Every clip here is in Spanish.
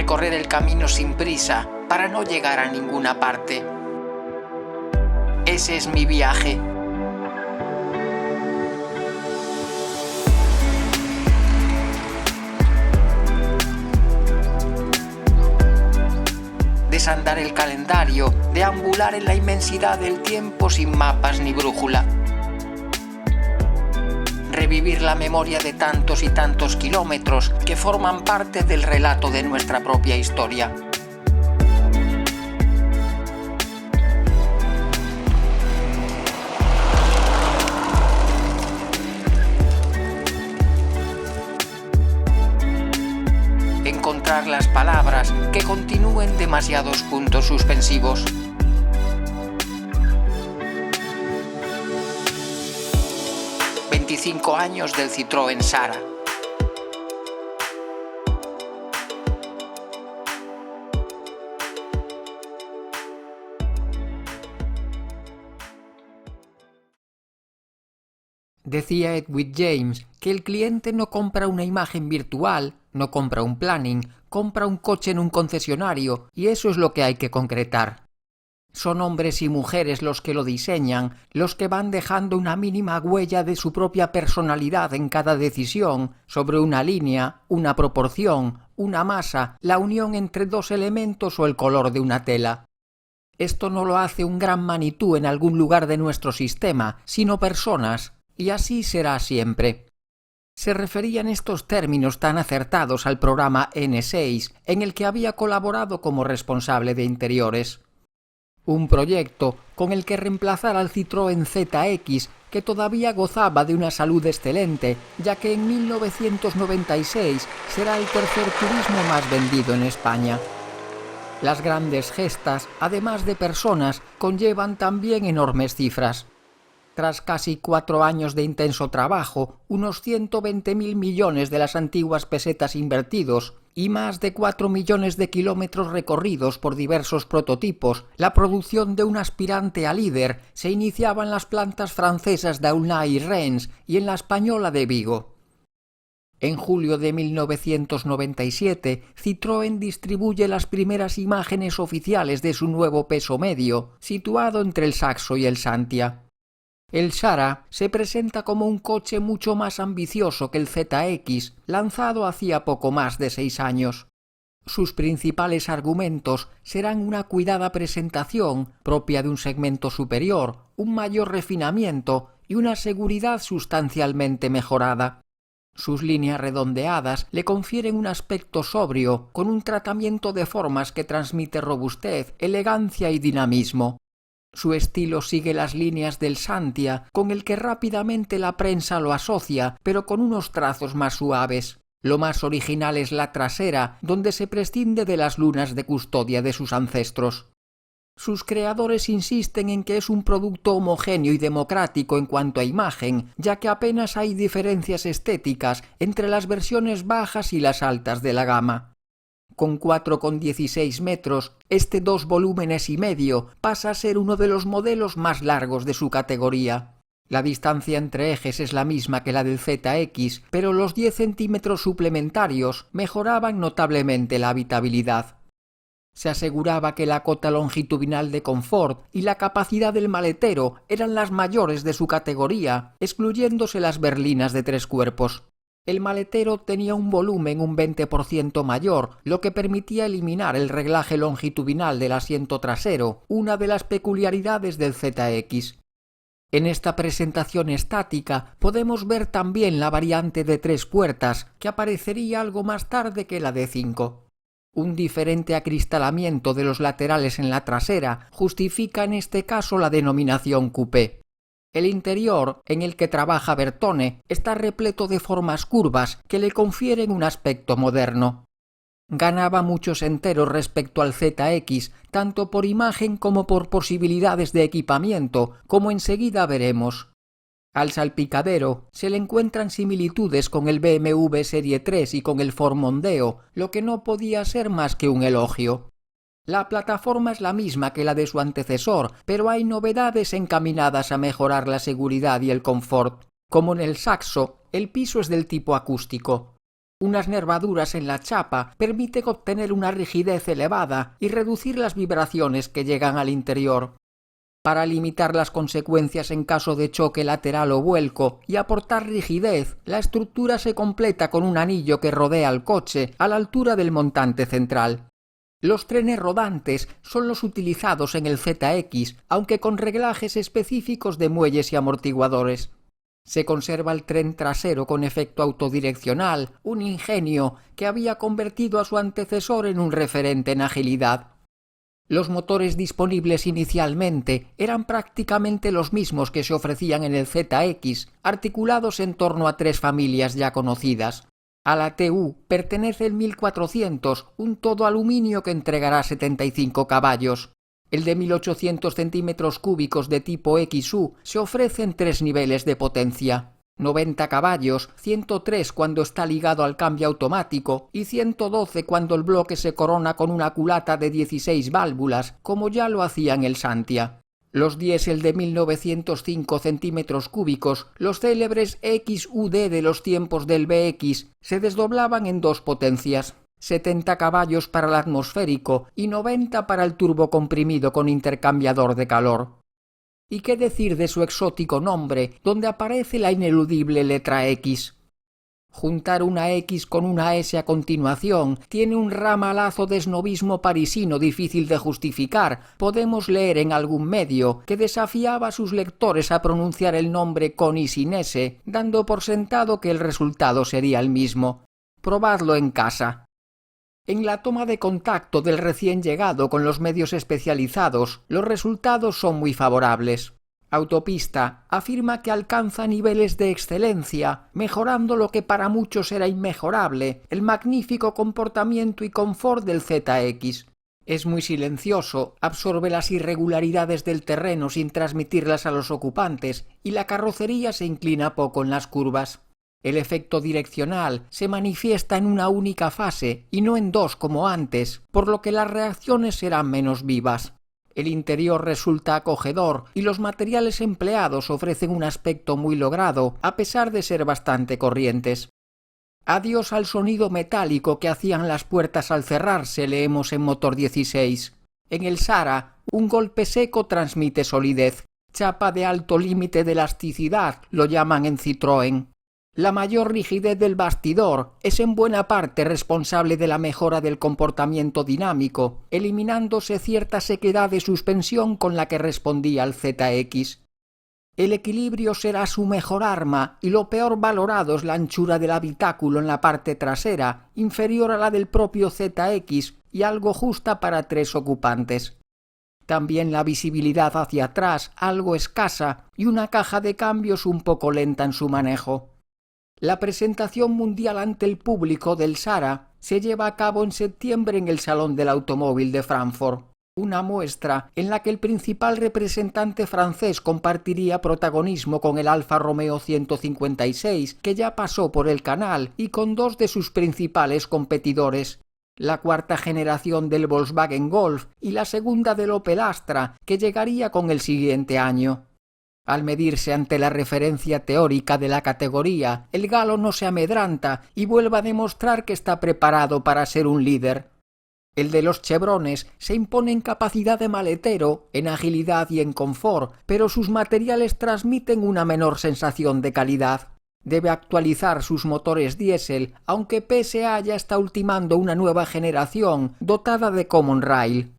recorrer el camino sin prisa para no llegar a ninguna parte. Ese es mi viaje. Desandar el calendario, deambular en la inmensidad del tiempo sin mapas ni brújula. Revivir la memoria de tantos y tantos kilómetros que forman parte del relato de nuestra propia historia. Encontrar las palabras que continúen demasiados puntos suspensivos. ...25 años del Citroën Sara. Decía Edwin James que el cliente no compra una imagen virtual, no compra un planning, compra un coche en un concesionario, y eso es lo que hay que concretar. Son hombres y mujeres los que lo diseñan, los que van dejando una mínima huella de su propia personalidad en cada decisión, sobre una línea, una proporción, una masa, la unión entre dos elementos o el color de una tela. Esto no lo hace un gran Manitou en algún lugar de nuestro sistema, sino personas, y así será siempre. Se refería en estos términos tan acertados al programa N6, en el que había colaborado como responsable de interiores. Un proyecto con el que reemplazar al Citroën ZX, que todavía gozaba de una salud excelente, ya que en 1996 será el tercer turismo más vendido en España. Las grandes gestas, además de personas, conllevan también enormes cifras. Tras casi 4 años de intenso trabajo, unos 120.000 millones de las antiguas pesetas invertidos y más de 4 millones de kilómetros recorridos por diversos prototipos, la producción de un aspirante a líder se iniciaba en las plantas francesas de Aulnay y Rennes y en la española de Vigo. En julio de 1997, Citroën distribuye las primeras imágenes oficiales de su nuevo peso medio, situado entre el Saxo y el Santia. El Sara se presenta como un coche mucho más ambicioso que el ZX, lanzado hacía poco más de 6 años. Sus principales argumentos serán una cuidada presentación, propia de un segmento superior, un mayor refinamiento y una seguridad sustancialmente mejorada. Sus líneas redondeadas le confieren un aspecto sobrio, con un tratamiento de formas que transmite robustez, elegancia y dinamismo. Su estilo sigue las líneas del Santia, con el que rápidamente la prensa lo asocia, pero con unos trazos más suaves. Lo más original es la trasera, donde se prescinde de las lunas de custodia de sus ancestros. Sus creadores insisten en que es un producto homogéneo y democrático en cuanto a imagen, ya que apenas hay diferencias estéticas entre las versiones bajas y las altas de la gama. Con 4,16 metros, este 2,5 volúmenes pasa a ser uno de los modelos más largos de su categoría. La distancia entre ejes es la misma que la del ZX, pero los 10 centímetros suplementarios mejoraban notablemente la habitabilidad. Se aseguraba que la cota longitudinal de confort y la capacidad del maletero eran las mayores de su categoría, excluyéndose las berlinas de 3 cuerpos. El maletero tenía un volumen un 20% mayor, lo que permitía eliminar el reglaje longitudinal del asiento trasero, una de las peculiaridades del ZX. En esta presentación estática podemos ver también la variante de 3 puertas, que aparecería algo más tarde que la de 5. Un diferente acristalamiento de los laterales en la trasera justifica en este caso la denominación coupé. El interior, en el que trabaja Bertone, está repleto de formas curvas que le confieren un aspecto moderno. Ganaba muchos enteros respecto al ZX, tanto por imagen como por posibilidades de equipamiento, como enseguida veremos. Al salpicadero se le encuentran similitudes con el BMW Serie 3 y con el Ford Mondeo, lo que no podía ser más que un elogio. La plataforma es la misma que la de su antecesor, pero hay novedades encaminadas a mejorar la seguridad y el confort. Como en el Saxo, el piso es del tipo acústico. Unas nervaduras en la chapa permiten obtener una rigidez elevada y reducir las vibraciones que llegan al interior. Para limitar las consecuencias en caso de choque lateral o vuelco y aportar rigidez, la estructura se completa con un anillo que rodea al coche a la altura del montante central. Los trenes rodantes son los utilizados en el ZX, aunque con reglajes específicos de muelles y amortiguadores. Se conserva el tren trasero con efecto autodireccional, un ingenio que había convertido a su antecesor en un referente en agilidad. Los motores disponibles inicialmente eran prácticamente los mismos que se ofrecían en el ZX, articulados en torno a tres familias ya conocidas. A la TU pertenece el 1400, un todo aluminio que entregará 75 caballos. El de 1800 centímetros cúbicos de tipo XU se ofrece en tres niveles de potencia. 90 caballos, 103 cuando está ligado al cambio automático y 112 cuando el bloque se corona con una culata de 16 válvulas, como ya lo hacía en el Santia. Los diésel de 1905 centímetros cúbicos, los célebres XUD de los tiempos del BX, se desdoblaban en dos potencias. 70 caballos para el atmosférico y 90 para el turbocomprimido con intercambiador de calor. ¿Y qué decir de su exótico nombre, donde aparece la ineludible letra X? Juntar una X con una S a continuación tiene un ramalazo de snobismo parisino difícil de justificar. Podemos leer en algún medio que desafiaba a sus lectores a pronunciar el nombre con y sin S, dando por sentado que el resultado sería el mismo. Probadlo en casa. En la toma de contacto del recién llegado con los medios especializados, los resultados son muy favorables. Autopista afirma que alcanza niveles de excelencia, mejorando lo que para muchos era inmejorable, el magnífico comportamiento y confort del ZX. Es muy silencioso, absorbe las irregularidades del terreno sin transmitirlas a los ocupantes, y la carrocería se inclina poco en las curvas. El efecto direccional se manifiesta en una única fase y no en dos como antes, por lo que las reacciones serán menos vivas. El interior resulta acogedor y los materiales empleados ofrecen un aspecto muy logrado, a pesar de ser bastante corrientes. Adiós al sonido metálico que hacían las puertas al cerrarse, leemos en Motor 16. En el Sara, un golpe seco transmite solidez. Chapa de alto límite de elasticidad, lo llaman en Citroën. La mayor rigidez del bastidor es en buena parte responsable de la mejora del comportamiento dinámico, eliminándose cierta sequedad de suspensión con la que respondía al ZX. El equilibrio será su mejor arma y lo peor valorado es la anchura del habitáculo en la parte trasera, inferior a la del propio ZX y algo justa para tres ocupantes. También la visibilidad hacia atrás algo escasa y una caja de cambios un poco lenta en su manejo. La presentación mundial ante el público del Sara se lleva a cabo en septiembre en el Salón del Automóvil de Frankfurt, una muestra en la que el principal representante francés compartiría protagonismo con el Alfa Romeo 156, que ya pasó por el canal, y con dos de sus principales competidores, la cuarta generación del Volkswagen Golf y la segunda del Opel Astra, que llegaría con el siguiente año. Al medirse ante la referencia teórica de la categoría, el galo no se amedranta y vuelve a demostrar que está preparado para ser un líder. El de los chevrones se impone en capacidad de maletero, en agilidad y en confort, pero sus materiales transmiten una menor sensación de calidad. Debe actualizar sus motores diésel, aunque PSA ya está ultimando una nueva generación dotada de Common Rail.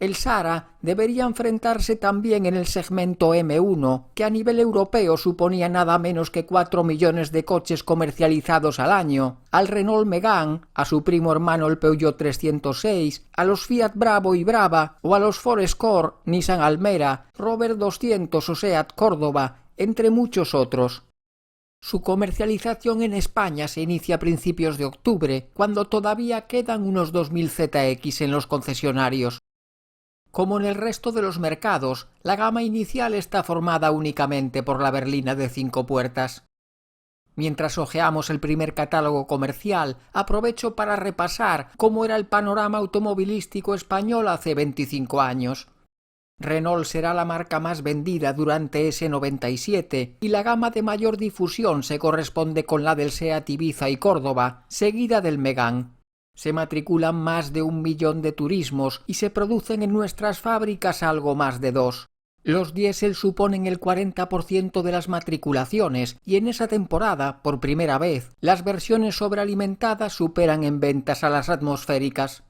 El Sara debería enfrentarse también en el segmento M1, que a nivel europeo suponía nada menos que 4 millones de coches comercializados al año, al Renault Megane, a su primo hermano el Peugeot 306, a los Fiat Bravo y Brava o a los Ford Escort, Nissan Almera, Rover 200 o Seat Córdoba, entre muchos otros. Su comercialización en España se inicia a principios de octubre, cuando todavía quedan unos 2000 ZX en los concesionarios. Como en el resto de los mercados, la gama inicial está formada únicamente por la berlina de 5 puertas. Mientras hojeamos el primer catálogo comercial, aprovecho para repasar cómo era el panorama automovilístico español hace 25 años. Renault será la marca más vendida durante ese 97 y la gama de mayor difusión se corresponde con la del Seat Ibiza y Córdoba, seguida del Megane. Se matriculan más de 1 millón de turismos y se producen en nuestras fábricas algo más de 2. Los diésel suponen el 40% de las matriculaciones y en esa temporada, por primera vez, las versiones sobrealimentadas superan en ventas a las atmosféricas.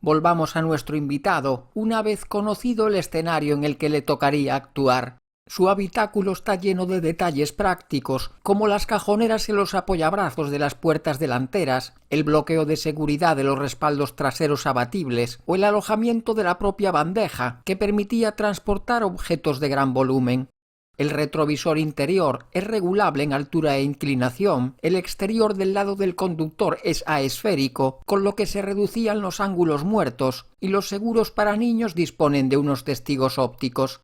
Volvamos a nuestro invitado, una vez conocido el escenario en el que le tocaría actuar. Su habitáculo está lleno de detalles prácticos, como las cajoneras en los apoyabrazos de las puertas delanteras, el bloqueo de seguridad de los respaldos traseros abatibles o el alojamiento de la propia bandeja, que permitía transportar objetos de gran volumen. El retrovisor interior es regulable en altura e inclinación, el exterior del lado del conductor es aesférico, con lo que se reducían los ángulos muertos, y los seguros para niños disponen de unos testigos ópticos.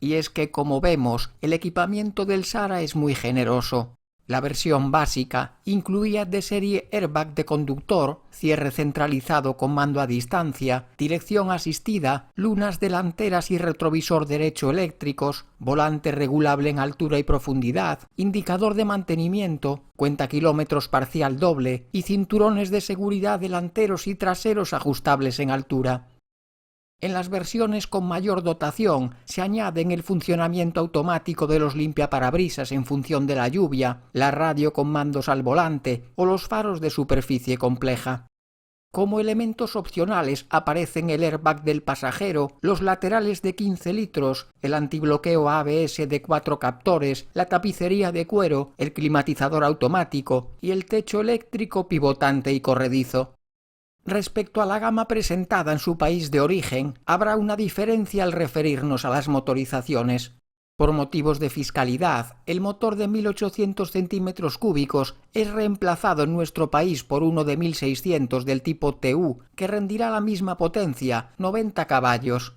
Y es que, como vemos, el equipamiento del Sara es muy generoso. La versión básica incluía de serie airbag de conductor, cierre centralizado con mando a distancia, dirección asistida, lunas delanteras y retrovisor derecho eléctricos, volante regulable en altura y profundidad, indicador de mantenimiento, cuentakilómetros parcial doble y cinturones de seguridad delanteros y traseros ajustables en altura. En las versiones con mayor dotación se añaden el funcionamiento automático de los limpiaparabrisas en función de la lluvia, la radio con mandos al volante o los faros de superficie compleja. Como elementos opcionales aparecen el airbag del pasajero, los laterales de 15 litros, el antibloqueo ABS de 4 captores, la tapicería de cuero, el climatizador automático y el techo eléctrico pivotante y corredizo. Respecto a la gama presentada en su país de origen, habrá una diferencia al referirnos a las motorizaciones. Por motivos de fiscalidad, el motor de 1800 centímetros cúbicos es reemplazado en nuestro país por uno de 1600 del tipo TU, que rendirá la misma potencia, 90 caballos.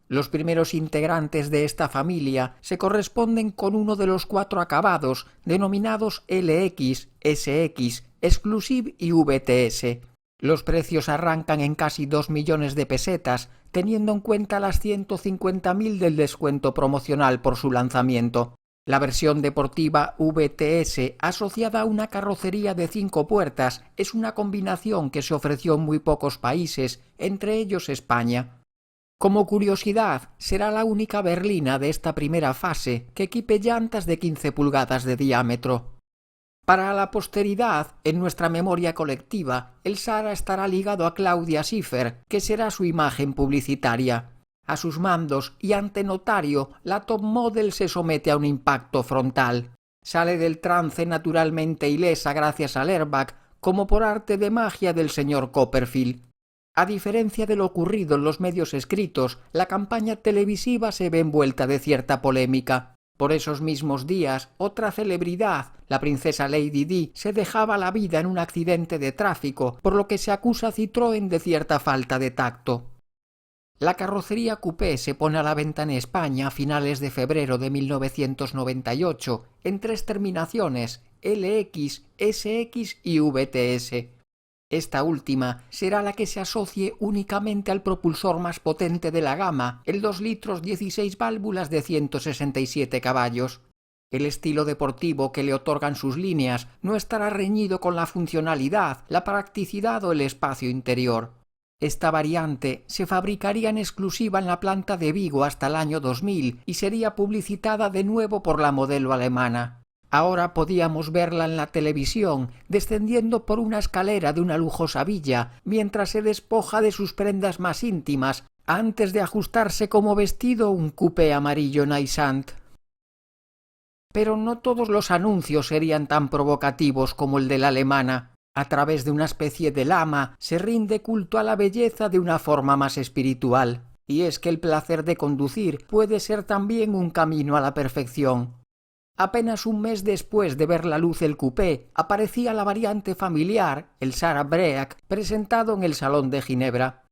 Los primeros integrantes de esta familia se corresponden con uno de los 4 acabados, denominados LX, SX, Exclusive y VTS. Los precios arrancan en casi 2 millones de pesetas, teniendo en cuenta las 150.000 del descuento promocional por su lanzamiento. La versión deportiva VTS, asociada a una carrocería de 5 puertas, es una combinación que se ofreció en muy pocos países, entre ellos España. Como curiosidad, será la única berlina de esta primera fase que equipe llantas de 15 pulgadas de diámetro. Para la posteridad, en nuestra memoria colectiva, el Sara estará ligado a Claudia Schiffer, que será su imagen publicitaria. A sus mandos y ante notario, la top model se somete a un impacto frontal. Sale del trance naturalmente ilesa gracias al airbag, como por arte de magia del señor Copperfield. A diferencia de lo ocurrido en los medios escritos, la campaña televisiva se ve envuelta de cierta polémica. Por esos mismos días, otra celebridad, la princesa Lady Di, se dejaba la vida en un accidente de tráfico, por lo que se acusa a Citroën de cierta falta de tacto. La carrocería coupé se pone a la venta en España a finales de febrero de 1998, en 3 terminaciones, LX, SX y VTS. Esta última será la que se asocie únicamente al propulsor más potente de la gama, el 2 litros 16 válvulas de 167 caballos. El estilo deportivo que le otorgan sus líneas no estará reñido con la funcionalidad, la practicidad o el espacio interior. Esta variante se fabricaría en exclusiva en la planta de Vigo hasta el año 2000 y sería publicitada de nuevo por la modelo alemana. Ahora podíamos verla en la televisión, descendiendo por una escalera de una lujosa villa, mientras se despoja de sus prendas más íntimas, antes de ajustarse como vestido un coupé amarillo Naissant. Pero no todos los anuncios serían tan provocativos como el de la alemana. A través de una especie de lama se rinde culto a la belleza de una forma más espiritual. Y es que el placer de conducir puede ser también un camino a la perfección. Apenas un mes después de ver la luz el coupé, aparecía la variante familiar, el Sara Break, presentado en el Salón de Ginebra.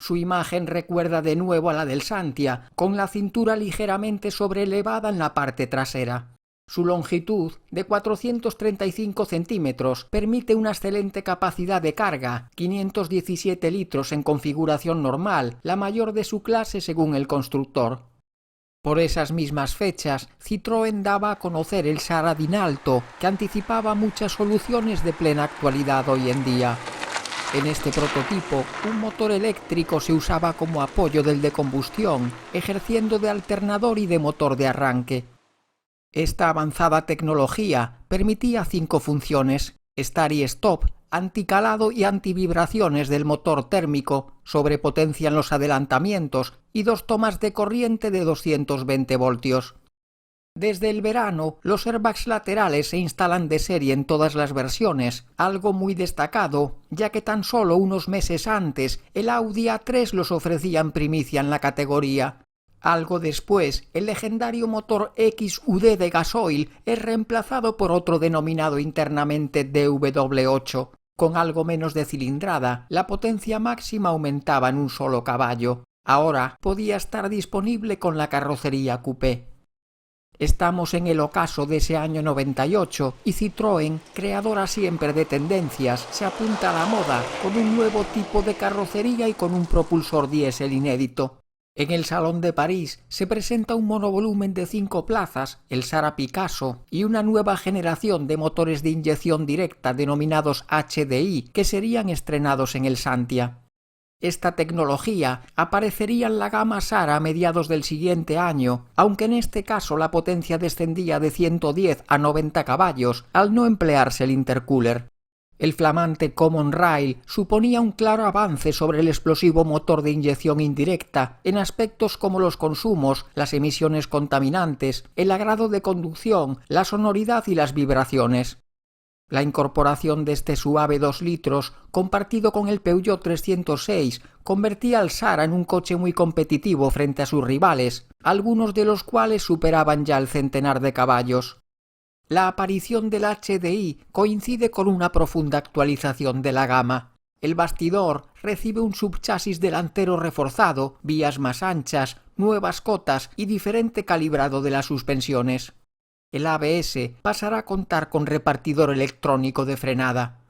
Su imagen recuerda de nuevo a la del Santia, con la cintura ligeramente sobreelevada en la parte trasera. Su longitud, de 435 centímetros, permite una excelente capacidad de carga, 517 litros en configuración normal, la mayor de su clase según el constructor. Por esas mismas fechas, Citroën daba a conocer el Sara Dinalto, que anticipaba muchas soluciones de plena actualidad hoy en día. En este prototipo, un motor eléctrico se usaba como apoyo del de combustión, ejerciendo de alternador y de motor de arranque. Esta avanzada tecnología permitía 5 funciones: start y stop, anticalado y antivibraciones del motor térmico, sobrepotencia en los adelantamientos y 2 tomas de corriente de 220 voltios. Desde el verano, los airbags laterales se instalan de serie en todas las versiones, algo muy destacado, ya que tan solo unos meses antes el Audi A3 los ofrecía en primicia en la categoría. Algo después, el legendario motor XUD de gasoil es reemplazado por otro denominado internamente DW8. Con algo menos de cilindrada, la potencia máxima aumentaba en un solo caballo. Ahora podía estar disponible con la carrocería coupé. Estamos en el ocaso de ese año 98 y Citroën, creadora siempre de tendencias, se apunta a la moda con un nuevo tipo de carrocería y con un propulsor diésel inédito. En el Salón de París se presenta un monovolumen de 5 plazas, el Sara Picasso, y una nueva generación de motores de inyección directa denominados HDI que serían estrenados en el Santia. Esta tecnología aparecería en la gama Sara a mediados del siguiente año, aunque en este caso la potencia descendía de 110 a 90 caballos al no emplearse el intercooler. El flamante Common Rail suponía un claro avance sobre el explosivo motor de inyección indirecta en aspectos como los consumos, las emisiones contaminantes, el agrado de conducción, la sonoridad y las vibraciones. La incorporación de este suave 2 litros, compartido con el Peugeot 306, convertía al Sara en un coche muy competitivo frente a sus rivales, algunos de los cuales superaban ya el centenar de caballos. La aparición del HDI coincide con una profunda actualización de la gama. El bastidor recibe un subchasis delantero reforzado, vías más anchas, nuevas cotas y diferente calibrado de las suspensiones. El ABS pasará a contar con repartidor electrónico de frenada.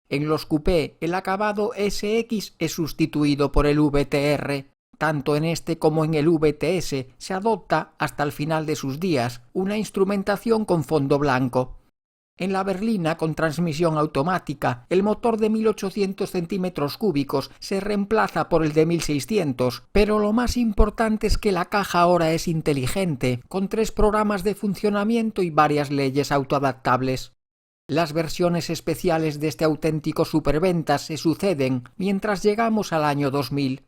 En los coupé, el acabado SX es sustituido por el VTR. Tanto en este como en el VTS se adopta, hasta el final de sus días, una instrumentación con fondo blanco. En la berlina con transmisión automática, el motor de 1800 centímetros cúbicos se reemplaza por el de 1600, pero lo más importante es que la caja ahora es inteligente, con 3 programas de funcionamiento y varias leyes autoadaptables. Las versiones especiales de este auténtico superventas se suceden mientras llegamos al año 2000.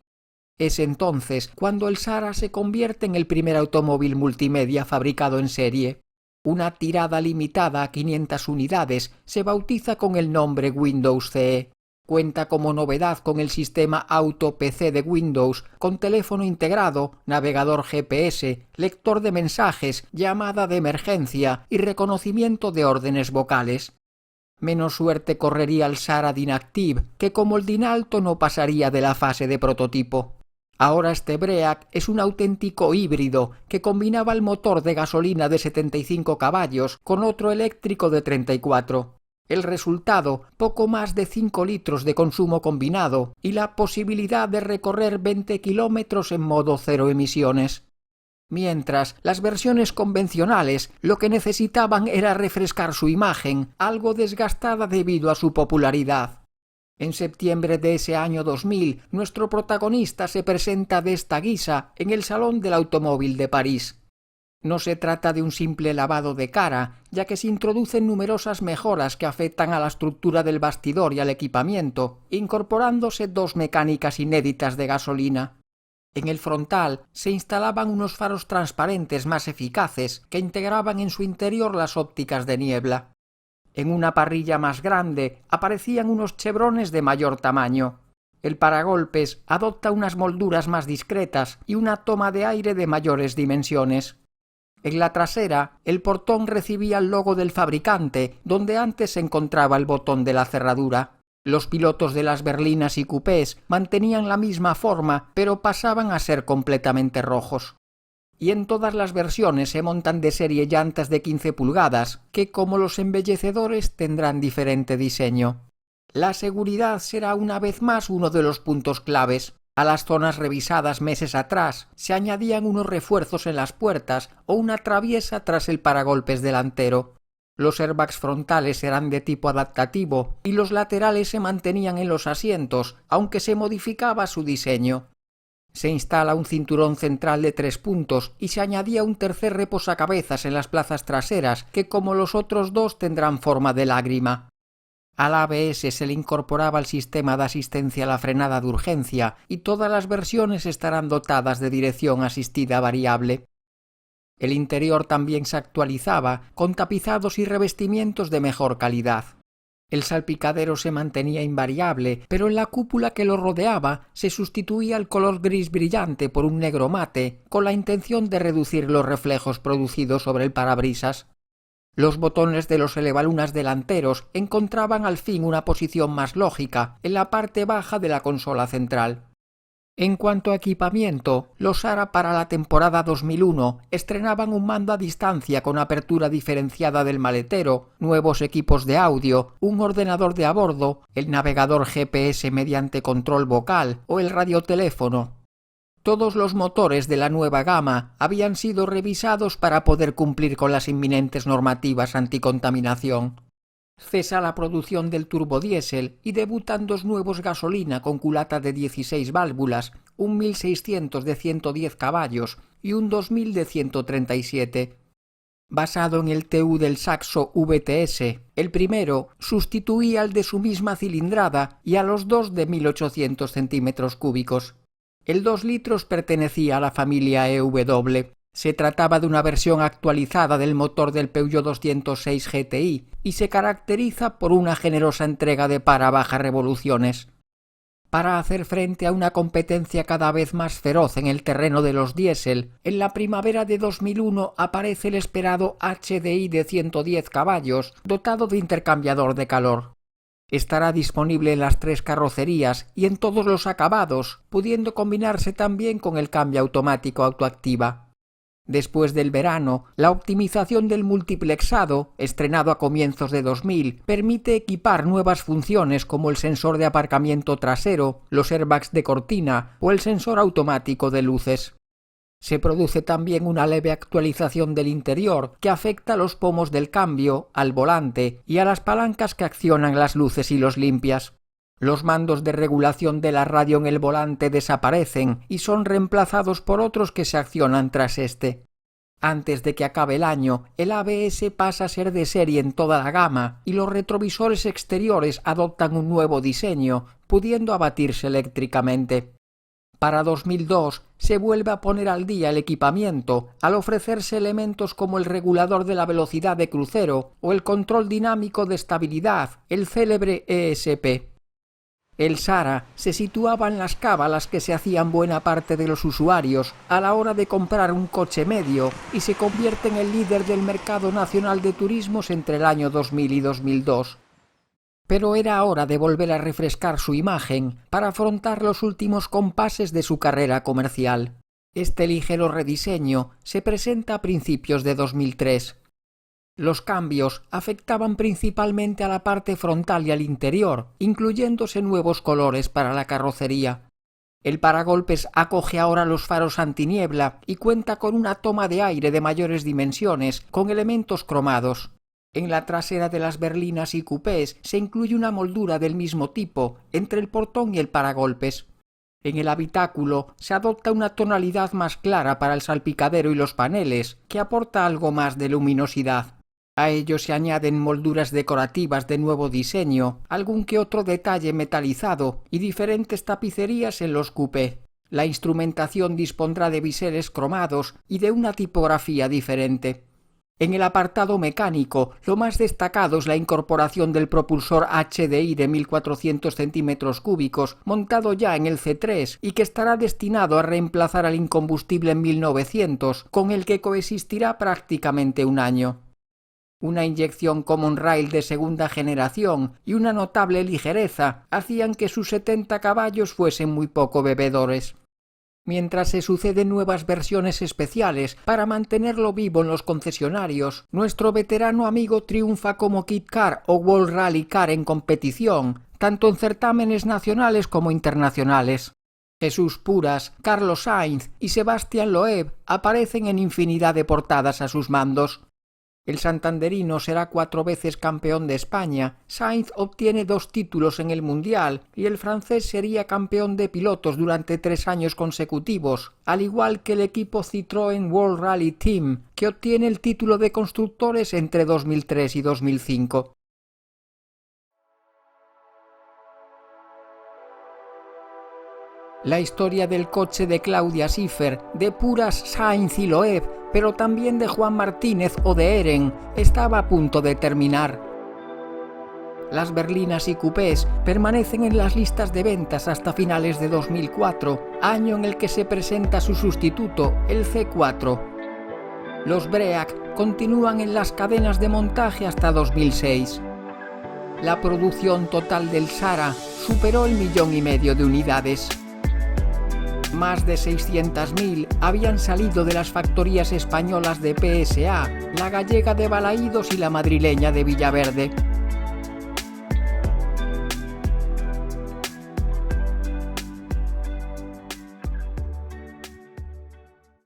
Es entonces cuando el Sara se convierte en el primer automóvil multimedia fabricado en serie. Una tirada limitada a 500 unidades se bautiza con el nombre Windows CE. Cuenta como novedad con el sistema Auto PC de Windows, con teléfono integrado, navegador GPS, lector de mensajes, llamada de emergencia y reconocimiento de órdenes vocales. Menos suerte correría el Sara Dynactive, que como el Dinalto no pasaría de la fase de prototipo. Ahora este Break es un auténtico híbrido que combinaba el motor de gasolina de 75 caballos con otro eléctrico de 34. El resultado, poco más de 5 litros de consumo combinado y la posibilidad de recorrer 20 kilómetros en modo cero emisiones. Mientras, las versiones convencionales lo que necesitaban era refrescar su imagen, algo desgastada debido a su popularidad. En septiembre de ese año 2000, nuestro protagonista se presenta de esta guisa en el Salón del Automóvil de París. No se trata de un simple lavado de cara, ya que se introducen numerosas mejoras que afectan a la estructura del bastidor y al equipamiento, incorporándose 2 mecánicas inéditas de gasolina. En el frontal se instalaban unos faros transparentes más eficaces que integraban en su interior las ópticas de niebla. En una parrilla más grande aparecían unos chevrones de mayor tamaño. El paragolpes adopta unas molduras más discretas y una toma de aire de mayores dimensiones. En la trasera, el portón recibía el logo del fabricante, donde antes se encontraba el botón de la cerradura. Los pilotos de las berlinas y coupés mantenían la misma forma, pero pasaban a ser completamente rojos. y en todas las versiones se montan de serie llantas de 15 pulgadas, que como los embellecedores tendrán diferente diseño. La seguridad será una vez más uno de los puntos claves. A las zonas revisadas meses atrás se añadían unos refuerzos en las puertas o una traviesa tras el paragolpes delantero. Los airbags frontales eran de tipo adaptativo y los laterales se mantenían en los asientos, aunque se modificaba su diseño. Se instala un cinturón central de 3 puntos y se añadía un tercer reposacabezas en las plazas traseras que, como los otros dos, tendrán forma de lágrima. Al ABS se le incorporaba el sistema de asistencia a la frenada de urgencia y todas las versiones estarán dotadas de dirección asistida variable. El interior también se actualizaba con tapizados y revestimientos de mejor calidad. El salpicadero se mantenía invariable, pero en la cúpula que lo rodeaba se sustituía el color gris brillante por un negro mate, con la intención de reducir los reflejos producidos sobre el parabrisas. Los botones de los elevalunas delanteros encontraban al fin una posición más lógica en la parte baja de la consola central. En cuanto a equipamiento, los SARA para la temporada 2001 estrenaban un mando a distancia con apertura diferenciada del maletero, nuevos equipos de audio, un ordenador de a bordo, el navegador GPS mediante control vocal o el radioteléfono. Todos los motores de la nueva gama habían sido revisados para poder cumplir con las inminentes normativas anticontaminación. Cesa la producción del turbodiesel y debutan dos nuevos gasolina con culata de 16 válvulas, un 1600 de 110 caballos y un 2000 de 137. Basado en el TU del Saxo VTS, el primero sustituía al de su misma cilindrada y a los dos de 1800 centímetros cúbicos. El 2 litros pertenecía a la familia EW. Se trataba de una versión actualizada del motor del Peugeot 206 GTI y se caracteriza por una generosa entrega de par a bajas revoluciones. Para hacer frente a una competencia cada vez más feroz en el terreno de los diésel, en la primavera de 2001 aparece el esperado HDI de 110 caballos, dotado de intercambiador de calor. Estará disponible en las 3 carrocerías y en todos los acabados, pudiendo combinarse también con el cambio automático autoactiva. Después del verano, la optimización del multiplexado, estrenado a comienzos de 2000, permite equipar nuevas funciones como el sensor de aparcamiento trasero, los airbags de cortina o el sensor automático de luces. Se produce también una leve actualización del interior que afecta a los pomos del cambio, al volante y a las palancas que accionan las luces y los limpias. Los mandos de regulación de la radio en el volante desaparecen y son reemplazados por otros que se accionan tras este. Antes de que acabe el año, el ABS pasa a ser de serie en toda la gama y los retrovisores exteriores adoptan un nuevo diseño, pudiendo abatirse eléctricamente. Para 2002 se vuelve a poner al día el equipamiento al ofrecerse elementos como el regulador de la velocidad de crucero o el control dinámico de estabilidad, el célebre ESP. El SARA se situaba en las cábalas que se hacían buena parte de los usuarios a la hora de comprar un coche medio y se convierte en el líder del mercado nacional de turismos entre el año 2000 y 2002. Pero era hora de volver a refrescar su imagen para afrontar los últimos compases de su carrera comercial. Este ligero rediseño se presenta a principios de 2003. Los cambios afectaban principalmente a la parte frontal y al interior, incluyéndose nuevos colores para la carrocería. El paragolpes acoge ahora los faros antiniebla y cuenta con una toma de aire de mayores dimensiones con elementos cromados. En la trasera de las berlinas y cupés se incluye una moldura del mismo tipo entre el portón y el paragolpes. En el habitáculo se adopta una tonalidad más clara para el salpicadero y los paneles, que aporta algo más de luminosidad. A ello se añaden molduras decorativas de nuevo diseño, algún que otro detalle metalizado y diferentes tapicerías en los coupés. La instrumentación dispondrá de biseles cromados y de una tipografía diferente. En el apartado mecánico, lo más destacado es la incorporación del propulsor HDI de 1400 centímetros cúbicos montado ya en el C3 y que estará destinado a reemplazar al incombustible 1900, con el que coexistirá prácticamente un año. Una inyección Common Rail de segunda generación y una notable ligereza hacían que sus 70 caballos fuesen muy poco bebedores. Mientras se suceden nuevas versiones especiales para mantenerlo vivo en los concesionarios, nuestro veterano amigo triunfa como Kit Car o World Rally Car en competición, tanto en certámenes nacionales como internacionales. Jesús Puras, Carlos Sainz y Sebastián Loeb aparecen en infinidad de portadas a sus mandos. El santanderino será 4 veces campeón de España, Sainz obtiene 2 títulos en el Mundial y el francés sería campeón de pilotos durante 3 años consecutivos, al igual que el equipo Citroën World Rally Team, que obtiene el título de constructores entre 2003 y 2005. La historia del coche de Claudia Schiffer, de Puras, Sainz y Loeb, pero también de Juan Martínez o de Eren, estaba a punto de terminar. Las berlinas y coupés permanecen en las listas de ventas hasta finales de 2004, año en el que se presenta su sustituto, el C4. Los Break continúan en las cadenas de montaje hasta 2006. La producción total del Sara superó el 1,5 millones de unidades. Más de 600.000 habían salido de las factorías españolas de PSA, la gallega de Balaídos y la madrileña de Villaverde.